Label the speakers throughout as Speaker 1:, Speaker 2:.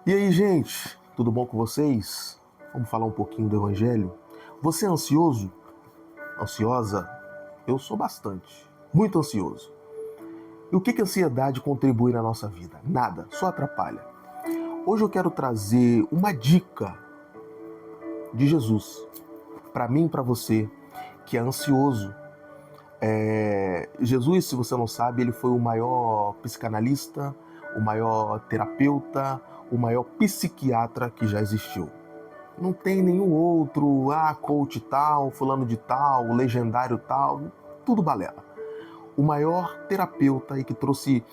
Speaker 1: E aí, gente, tudo bom com vocês? Vamos falar um pouquinho do Evangelho? Você é ansioso? Ansiosa? Eu sou bastante, muito ansioso. E o que a ansiedade contribui na nossa vida? Nada, só atrapalha. Hoje eu quero trazer uma dica de Jesus para mim e para você que é ansioso. Jesus, se você não sabe, ele foi o maior psicanalista, o maior terapeuta, o maior psiquiatra que já existiu. Não tem nenhum outro, coach tal, fulano de tal, legendário tal, tudo balela. O maior terapeuta e que trouxe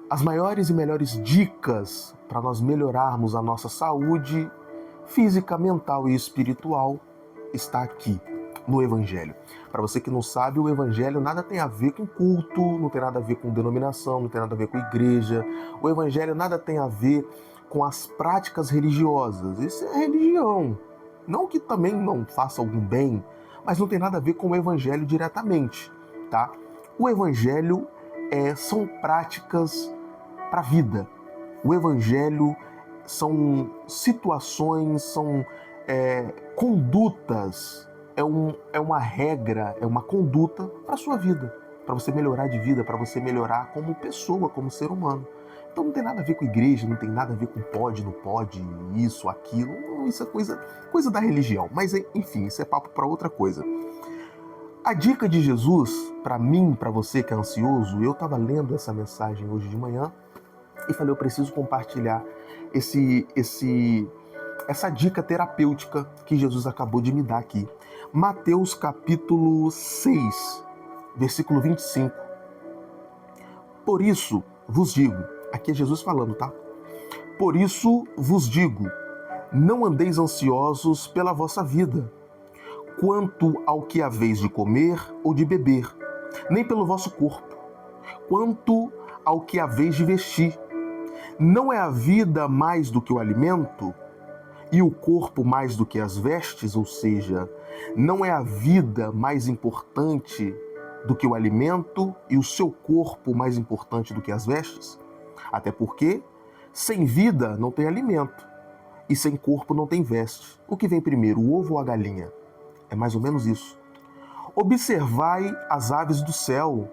Speaker 1: as maiores e melhores dicas para nós melhorarmos a nossa saúde física, mental e espiritual está aqui no Evangelho. Para você que não sabe, o Evangelho nada tem a ver com culto, não tem nada a ver com denominação, não tem nada a ver com igreja. O Evangelho nada tem a ver com as práticas religiosas. Isso é religião. Não que também não faça algum bem, mas não tem nada a ver com o Evangelho diretamente, tá? O Evangelho são práticas para a vida. O Evangelho são situações, são condutas, é uma regra, é uma conduta para a sua vida, para você melhorar de vida, para você melhorar como pessoa, como ser humano. Então não tem nada a ver com igreja, não tem nada a ver com pode, não pode, isso, aquilo, isso é coisa da religião. Mas enfim, isso é papo para outra coisa. A dica de Jesus, para mim, para você que é ansioso, eu estava lendo essa mensagem hoje de manhã e falei, eu preciso compartilhar essa dica terapêutica que Jesus acabou de me dar aqui. Mateus capítulo 6, versículo 25. Por isso vos digo, aqui é Jesus falando, tá? Por isso vos digo, não andeis ansiosos pela vossa vida, quanto ao que haveis de comer ou de beber, nem pelo vosso corpo, quanto ao que haveis de vestir. Não é a vida mais do que o alimento, e o corpo mais do que as vestes? Ou seja, não é a vida mais importante do que o alimento e o seu corpo mais importante do que as vestes? Até porque, sem vida não tem alimento, e sem corpo não tem veste. O que vem primeiro, o ovo ou a galinha? É mais ou menos isso. Observai as aves do céu.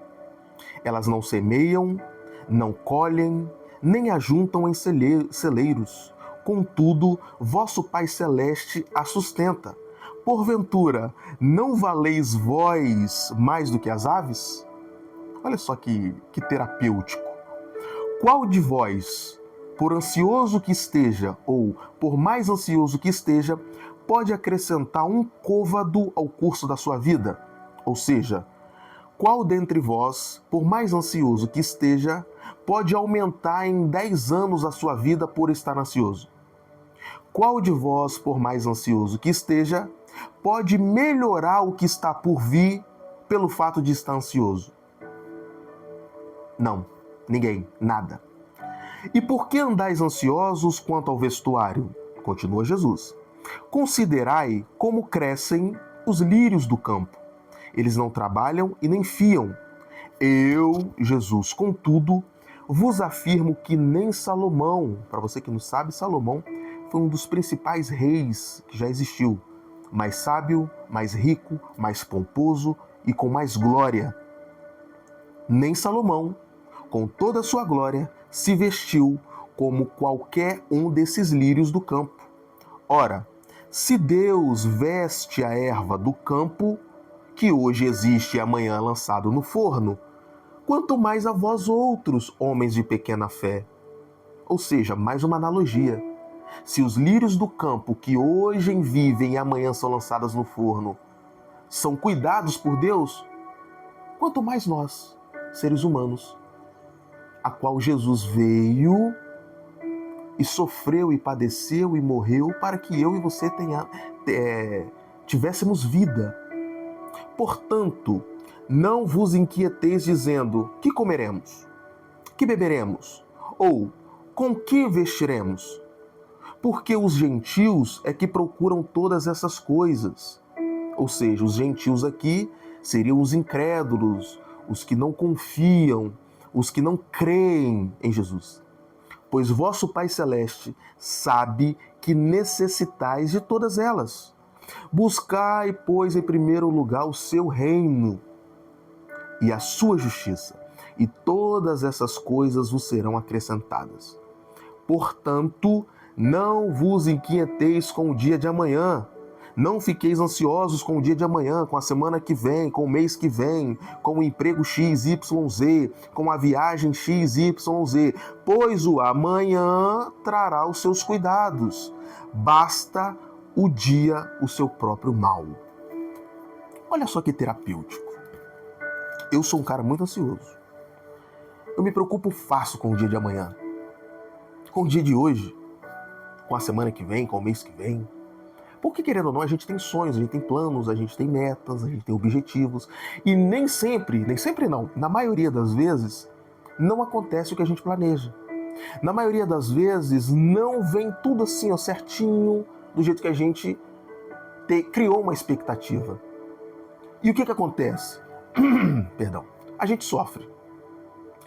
Speaker 1: Elas não semeiam, não colhem, nem ajuntam em celeiros. Contudo, vosso Pai Celeste a sustenta. Porventura, não valeis vós mais do que as aves? Olha só que terapêutico. Qual de vós, por ansioso que esteja, ou por mais ansioso que esteja, pode acrescentar um côvado ao curso da sua vida? Ou seja, qual dentre vós, por mais ansioso que esteja, pode aumentar em 10 anos a sua vida por estar ansioso? Qual de vós, por mais ansioso que esteja, pode melhorar o que está por vir pelo fato de estar ansioso? Não, ninguém, nada. E por que andais ansiosos quanto ao vestuário? Continua Jesus. Considerai como crescem os lírios do campo. Eles não trabalham e nem fiam. Eu, Jesus, contudo, vos afirmo que nem Salomão, para você que não sabe, Salomão foi um dos principais reis que já existiu. Mais sábio, mais rico, mais pomposo e com mais glória. Nem Salomão, com toda a sua glória, se vestiu como qualquer um desses lírios do campo. Ora, se Deus veste a erva do campo, que hoje existe e amanhã é lançado no forno, quanto mais a vós outros, homens de pequena fé. Ou seja, mais uma analogia. Se os lírios do campo, que hoje vivem e amanhã são lançadas no forno, são cuidados por Deus, quanto mais nós, seres humanos, a qual Jesus veio e sofreu e padeceu e morreu para que eu e você tivéssemos vida. Portanto, não vos inquieteis dizendo, que comeremos? Que beberemos? Ou, com que vestiremos? Porque os gentios é que procuram todas essas coisas. Ou seja, os gentios aqui seriam os incrédulos, os que não confiam, os que não creem em Jesus. pois vosso Pai Celeste sabe que necessitais de todas elas. Buscai, pois, em primeiro lugar o seu reino e a sua justiça, e todas essas coisas vos serão acrescentadas. Portanto, não vos inquieteis com o dia de amanhã. Não fiqueis ansiosos com o dia de amanhã, com a semana que vem, com o mês que vem, com o emprego XYZ, com a viagem XYZ, pois o amanhã trará os seus cuidados. Basta o dia o seu próprio mal. Olha só que terapêutico. Eu sou um cara muito ansioso. Eu me preocupo fácil com o dia de amanhã, com o dia de hoje, com a semana que vem, com o mês que vem. Porque, querendo ou não, a gente tem sonhos, a gente tem planos, a gente tem metas, a gente tem objetivos. E nem sempre não, na maioria das vezes, não acontece o que a gente planeja. Na maioria das vezes, não vem tudo assim, ó, certinho, do jeito que a gente criou uma expectativa. E o que acontece? Perdão. A gente sofre.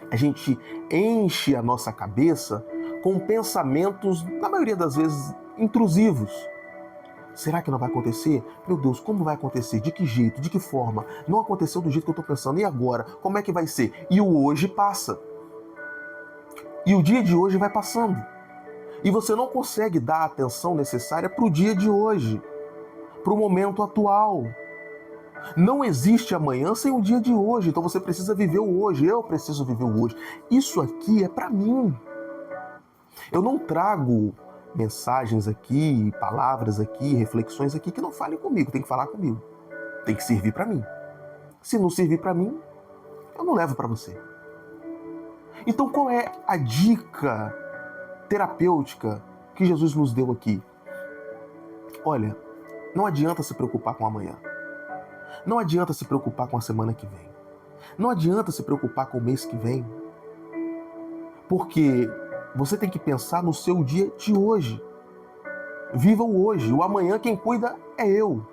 Speaker 1: A gente enche a nossa cabeça com pensamentos, na maioria das vezes, intrusivos. Será que não vai acontecer? Meu Deus, como vai acontecer? De que jeito? De que forma? Não aconteceu do jeito que eu estou pensando. E agora? Como é que vai ser? E o hoje passa. E o dia de hoje vai passando. E você não consegue dar a atenção necessária para o dia de hoje, para o momento atual. Não existe amanhã sem o dia de hoje. Então você precisa viver o hoje. Eu preciso viver o hoje. Isso aqui é para mim. Eu não trago mensagens aqui, palavras aqui, reflexões aqui que não falem comigo, tem que falar comigo. Tem que servir para mim. Se não servir para mim, eu não levo para você. Então qual é a dica terapêutica que Jesus nos deu aqui? Olha, não adianta se preocupar com amanhã. Não adianta se preocupar com a semana que vem. Não adianta se preocupar com o mês que vem. Porque você tem que pensar no seu dia de hoje. Viva o hoje. O amanhã quem cuida é eu,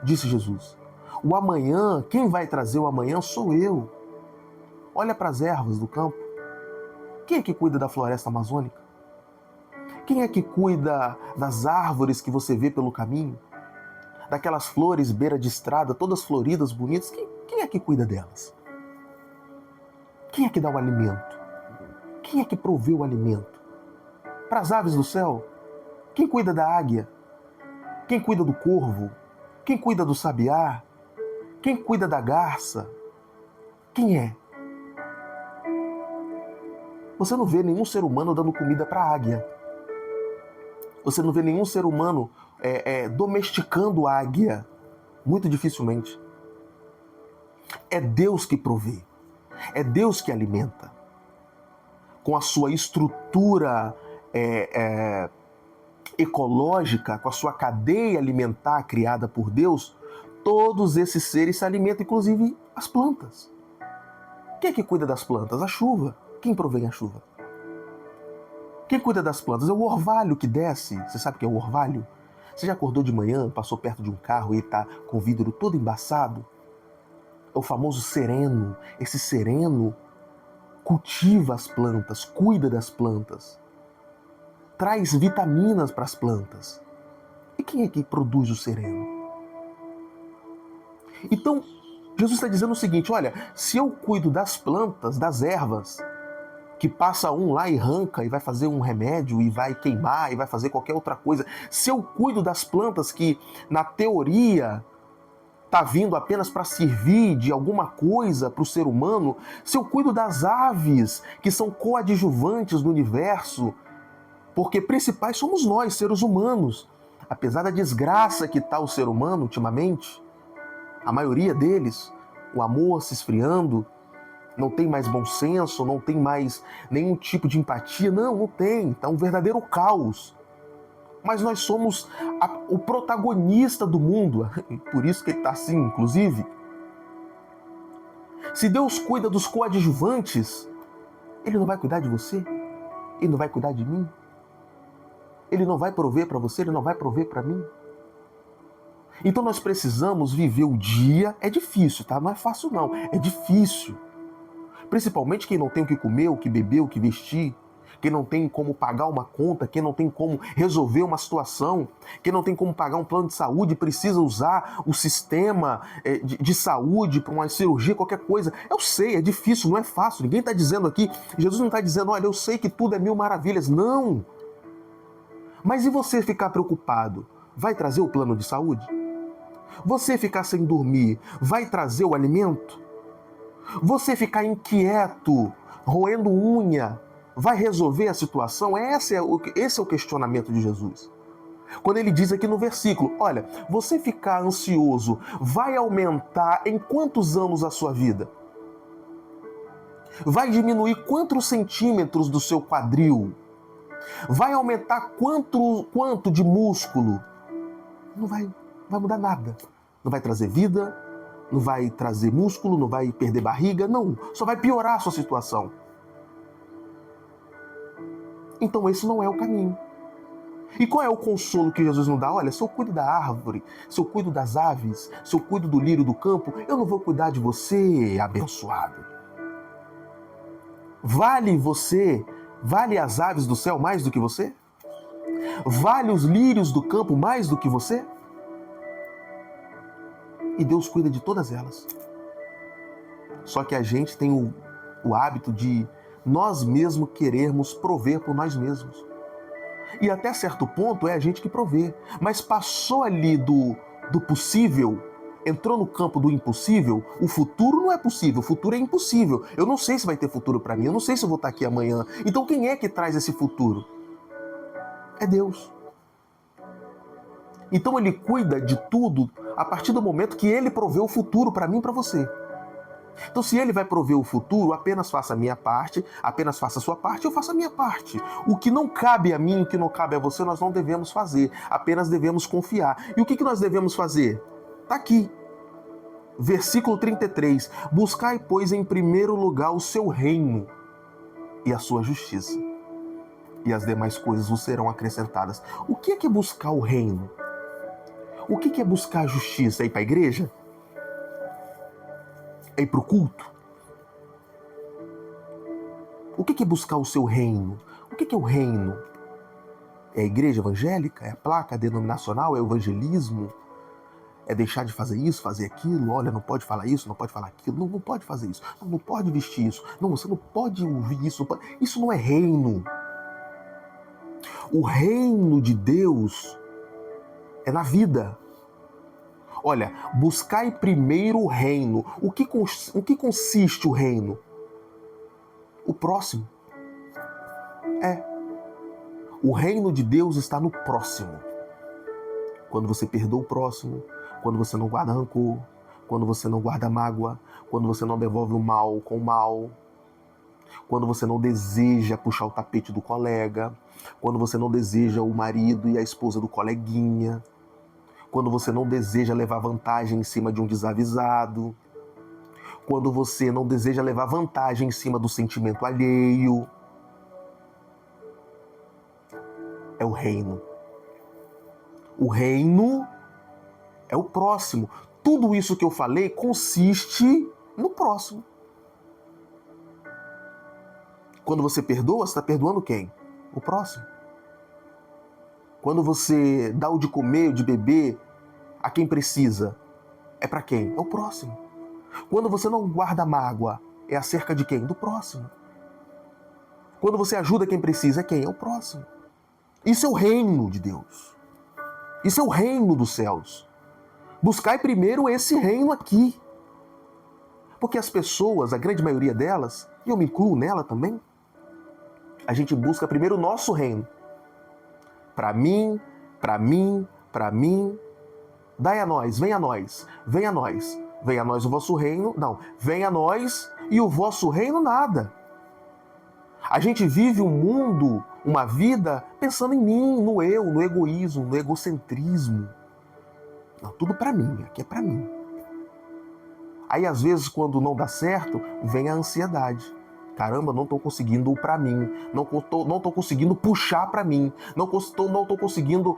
Speaker 1: disse Jesus. O amanhã, quem vai trazer o amanhã sou eu. Olha para as ervas do campo. Quem é que cuida da floresta amazônica? Quem é que cuida das árvores que você vê pelo caminho? Daquelas flores beira de estrada, todas floridas, bonitas. Quem é que cuida delas? Quem é que dá o alimento? Quem é que provê o alimento? Para as aves do céu? Quem cuida da águia? Quem cuida do corvo? Quem cuida do sabiá? Quem cuida da garça? Quem é? Você não vê nenhum ser humano dando comida para a águia. Você não vê nenhum ser humano domesticando a águia. Muito dificilmente. É Deus que provê. É Deus que alimenta. Com a sua estrutura ecológica, com a sua cadeia alimentar criada por Deus, todos esses seres se alimentam, inclusive as plantas. Quem é que cuida das plantas? A chuva. Quem provém a chuva? Quem cuida das plantas? É o orvalho que desce. Você sabe o que é o orvalho? Você já acordou de manhã, passou perto de um carro e está com o vidro todo embaçado? É o famoso sereno. Esse sereno cultiva as plantas, cuida das plantas, traz vitaminas para as plantas. E quem é que produz o sereno? Então, Jesus está dizendo o seguinte, olha, se eu cuido das plantas, das ervas, que passa um lá e arranca e vai fazer um remédio e vai queimar e vai fazer qualquer outra coisa, se eu cuido das plantas que, na teoria, está vindo apenas para servir de alguma coisa para o ser humano, se eu cuido das aves, que são coadjuvantes no universo, porque principais somos nós, seres humanos. Apesar da desgraça que está o ser humano ultimamente, a maioria deles, o amor se esfriando, não tem mais bom senso, não tem mais nenhum tipo de empatia, não tem, está um verdadeiro caos. Mas nós somos o protagonista do mundo, por isso que ele está assim, inclusive. Se Deus cuida dos coadjuvantes, Ele não vai cuidar de você? Ele não vai cuidar de mim? Ele não vai prover para você? Ele não vai prover para mim? Então nós precisamos viver o dia, é difícil, tá? Não é fácil não, é difícil. Principalmente quem não tem o que comer, o que beber, o que vestir, quem não tem como pagar uma conta, quem não tem como resolver uma situação, quem não tem como pagar um plano de saúde, precisa usar o sistema de saúde para uma cirurgia, qualquer coisa. Eu sei, é difícil, não é fácil. Ninguém está dizendo aqui, Jesus não está dizendo, olha, eu sei que tudo é mil maravilhas. Não! Mas e você ficar preocupado? Vai trazer o plano de saúde? Você ficar sem dormir, vai trazer o alimento? Você ficar inquieto, roendo unha, vai resolver a situação? Esse é o questionamento de Jesus. Quando ele diz aqui no versículo, olha, você ficar ansioso vai aumentar em quantos anos a sua vida? Vai diminuir quantos centímetros do seu quadril? Vai aumentar quanto de músculo? Não vai mudar nada. Não vai trazer vida, não vai trazer músculo, não vai perder barriga, não. Só vai piorar a sua situação. Então esse não é o caminho. E qual é o consolo que Jesus nos dá? Olha, se eu cuido da árvore, se eu cuido das aves, se eu cuido do lírio do campo, eu não vou cuidar de você, abençoado. Vale as aves do céu mais do que você? Vale os lírios do campo mais do que você? E Deus cuida de todas elas. Só que a gente tem o hábito de nós mesmos querermos prover por nós mesmos. E até certo ponto é a gente que provê. Mas passou ali do possível, entrou no campo do impossível, o futuro não é possível, o futuro é impossível. Eu não sei se vai ter futuro para mim, eu não sei se eu vou estar aqui amanhã. Então quem é que traz esse futuro? É Deus. Então ele cuida de tudo a partir do momento que ele provê o futuro para mim e para você. Então se ele vai prover o futuro, apenas faça a minha parte, apenas faça a sua parte, eu faço a minha parte. O que não cabe a mim, o que não cabe a você, nós não devemos fazer, apenas devemos confiar. E o que nós devemos fazer? Está aqui. Versículo 33. Buscai, pois, em primeiro lugar o seu reino e a sua justiça, e as demais coisas vos serão acrescentadas. O que é buscar o reino? O que é buscar a justiça? É ir para a igreja? É ir para o culto? O que é buscar o seu reino? O que é o reino? É a igreja evangélica? É a placa denominacional? É o evangelismo? É deixar de fazer isso, fazer aquilo? Olha, não pode falar isso, não pode falar aquilo. Não pode fazer isso. Não pode vestir isso. Não, você não pode ouvir isso. Isso não é reino. O reino de Deus é na vida. Olha, buscai primeiro o reino. O que consiste o reino? O próximo. O reino de Deus está no próximo. Quando você perdoa o próximo, quando você não guarda rancor, quando você não guarda mágoa, quando você não devolve o mal com o mal, quando você não deseja puxar o tapete do colega, quando você não deseja o marido e a esposa do coleguinha, quando você não deseja levar vantagem em cima de um desavisado, quando você não deseja levar vantagem em cima do sentimento alheio. É o reino. O reino é o próximo. Tudo isso que eu falei consiste no próximo. Quando você perdoa, você está perdoando quem? O próximo. Quando você dá o de comer, o de beber a quem precisa, é para quem? É o próximo. Quando você não guarda mágoa, é acerca de quem? Do próximo. Quando você ajuda quem precisa, é quem? É o próximo. Isso é o reino de Deus. Isso é o reino dos céus. Buscai primeiro esse reino aqui. Porque as pessoas, a grande maioria delas, e eu me incluo nela também, a gente busca primeiro o nosso reino. Para mim, para mim, para mim. Dai a nós, venha a nós, venha a nós. Venha a nós o vosso reino. Não, venha a nós e o vosso reino nada. A gente vive um mundo, uma vida, pensando em mim, no eu, no egoísmo, no egocentrismo. Não, tudo para mim, aqui é para mim. Aí às vezes quando não dá certo, vem a ansiedade. Caramba, não estou conseguindo para mim, não tô conseguindo puxar para mim, não tô conseguindo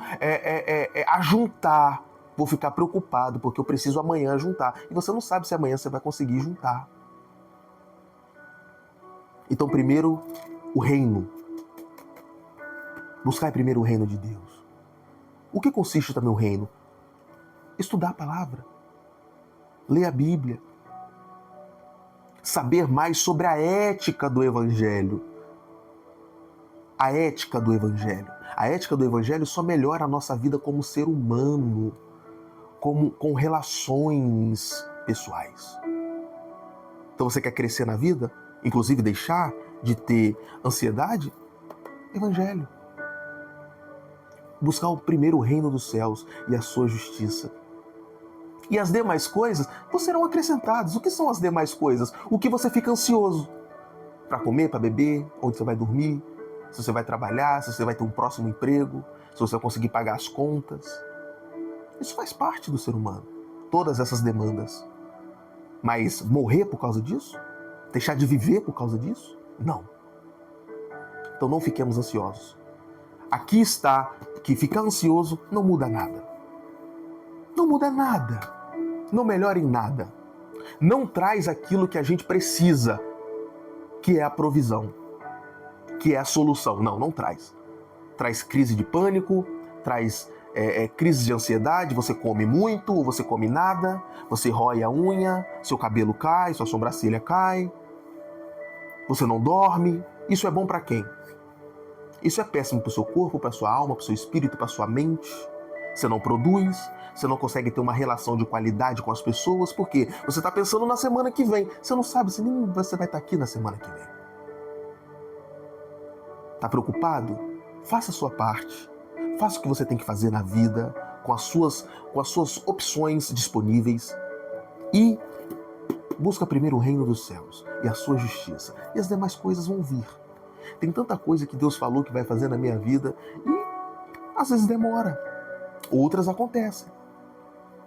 Speaker 1: ajuntar. Vou ficar preocupado porque eu preciso amanhã juntar. E você não sabe se amanhã você vai conseguir juntar. Então, primeiro, o reino. Buscar primeiro o reino de Deus. O que consiste também o reino? Estudar a palavra. Ler a Bíblia. Saber mais sobre a ética do Evangelho. A ética do Evangelho. A ética do Evangelho só melhora a nossa vida como ser humano, com relações pessoais. Então você quer crescer na vida? Inclusive deixar de ter ansiedade? Evangelho. Buscar o primeiro reino dos céus e a sua justiça. E as demais coisas serão acrescentadas. O que são as demais coisas? O que você fica ansioso? Para comer, para beber, onde você vai dormir, se você vai trabalhar, se você vai ter um próximo emprego, se você vai conseguir pagar as contas. Isso faz parte do ser humano. Todas essas demandas. Mas morrer por causa disso? Deixar de viver por causa disso? Não. Então não fiquemos ansiosos. Aqui está que ficar ansioso não muda nada. Não muda nada. Não melhora em nada. Não traz aquilo que a gente precisa, que é a provisão, que é a solução. Não traz. Traz crise de pânico, traz crise de ansiedade, você come muito ou você come nada, você rói a unha, seu cabelo cai, sua sobrancelha cai, você não dorme. Isso é bom para quem? Isso é péssimo para o seu corpo, para a sua alma, para o seu espírito, para a sua mente. Você não produz, você não consegue ter uma relação de qualidade com as pessoas, porque você está pensando na semana que vem. Você não sabe se nem você vai estar aqui na semana que vem. Está preocupado? Faça a sua parte. Faça o que você tem que fazer na vida, com as suas opções disponíveis. E busca primeiro o reino dos céus e a sua justiça. E as demais coisas vão vir. Tem tanta coisa que Deus falou que vai fazer na minha vida e às vezes demora. Outras acontecem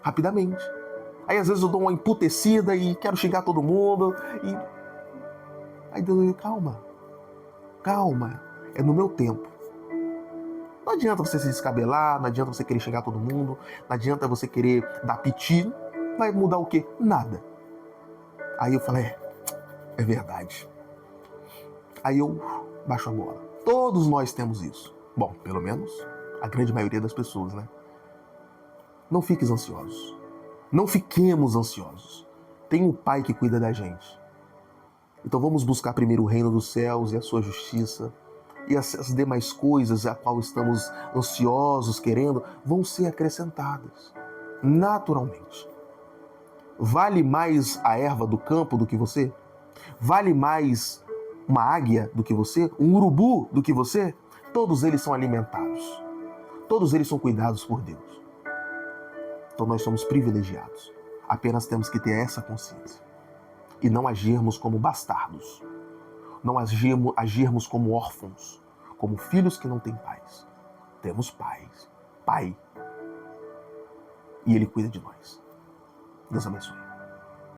Speaker 1: rapidamente. Aí às vezes eu dou uma emputecida e quero xingar todo mundo. Aí Deus diz, calma, é no meu tempo. Não adianta você se descabelar, não adianta você querer xingar todo mundo, não adianta você querer dar piti. Vai mudar o quê? Nada. Aí eu falei, é verdade. Aí eu baixo a bola. Todos nós temos isso. Bom, pelo menos a grande maioria das pessoas, né? Não fiques ansiosos. Não fiquemos ansiosos. Tem um Pai que cuida da gente. Então vamos buscar primeiro o reino dos céus e a sua justiça. E as demais coisas a qual estamos ansiosos, querendo, vão ser acrescentadas. Naturalmente. Vale mais a erva do campo do que você? Vale mais uma águia do que você? Um urubu do que você? Todos eles são alimentados. Todos eles são cuidados por Deus. Então nós somos privilegiados. Apenas temos que ter essa consciência. E não agirmos como bastardos. Não agirmos como órfãos. Como filhos que não têm pais. Temos pais. Pai. E Ele cuida de nós. Deus abençoe.